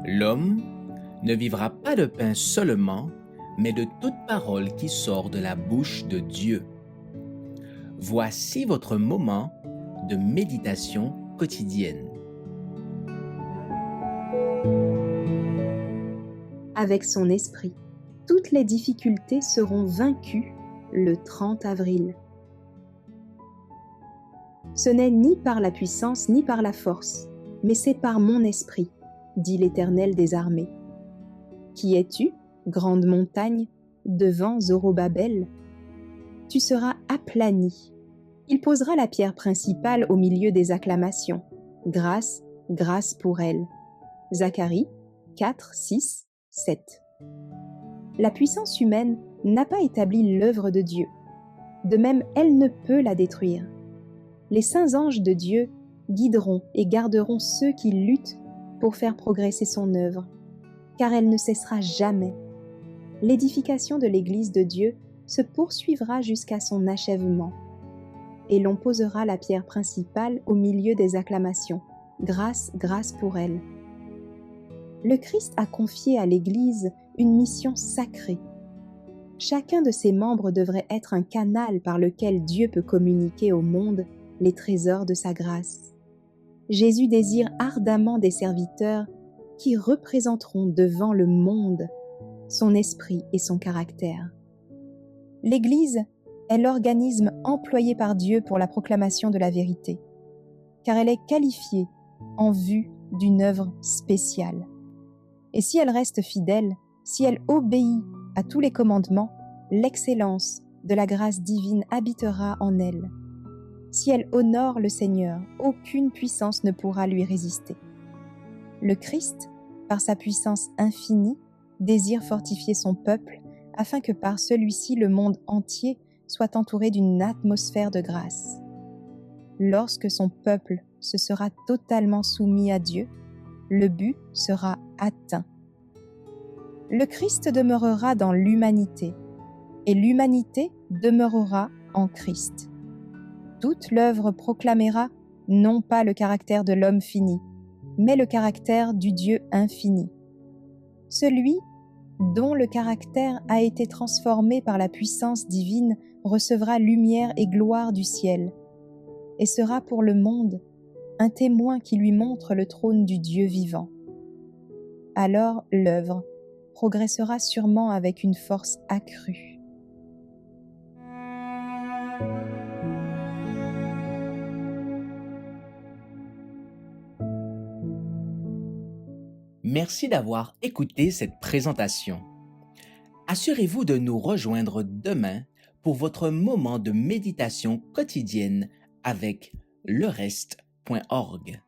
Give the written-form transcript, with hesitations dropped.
L'homme ne vivra pas de pain seulement, mais de toute parole qui sort de la bouche de Dieu. Voici votre moment de méditation quotidienne. Avec son esprit, toutes les difficultés seront vaincues le 30 avril. Ce n'est ni par la puissance ni par la force, mais c'est par mon esprit, dit l'Éternel des armées. Qui es-tu, grande montagne, devant Zorobabel? Tu seras aplani. Il posera la pierre principale au milieu des acclamations. Grâce, grâce pour elle. Zacharie 4, 6, 7. La puissance humaine n'a pas établi l'œuvre de Dieu. De même, elle ne peut la détruire. Les saints anges de Dieu guideront et garderont ceux qui luttent pour faire progresser son œuvre, car elle ne cessera jamais. L'édification de l'Église de Dieu se poursuivra jusqu'à son achèvement, et l'on posera la pierre principale au milieu des acclamations. Grâce, grâce pour elle. Le Christ a confié à l'Église une mission sacrée. Chacun de ses membres devrait être un canal par lequel Dieu peut communiquer au monde les trésors de sa grâce. Jésus désire ardemment des serviteurs qui représenteront devant le monde son esprit et son caractère. L'Église est l'organisme employé par Dieu pour la proclamation de la vérité, car elle est qualifiée en vue d'une œuvre spéciale. Et si elle reste fidèle, si elle obéit à tous les commandements, l'excellence de la grâce divine habitera en elle. Si elle honore le Seigneur, aucune puissance ne pourra lui résister. Le Christ, par sa puissance infinie, désire fortifier son peuple afin que par celui-ci le monde entier soit entouré d'une atmosphère de grâce. Lorsque son peuple se sera totalement soumis à Dieu, le but sera atteint. Le Christ demeurera dans l'humanité, et l'humanité demeurera en Christ. Toute l'œuvre proclamera non pas le caractère de l'homme fini, mais le caractère du Dieu infini. Celui dont le caractère a été transformé par la puissance divine recevra lumière et gloire du ciel, et sera pour le monde un témoin qui lui montre le trône du Dieu vivant. Alors l'œuvre progressera sûrement avec une force accrue. Merci d'avoir écouté cette présentation. Assurez-vous de nous rejoindre demain pour votre moment de méditation quotidienne avec lereste.org.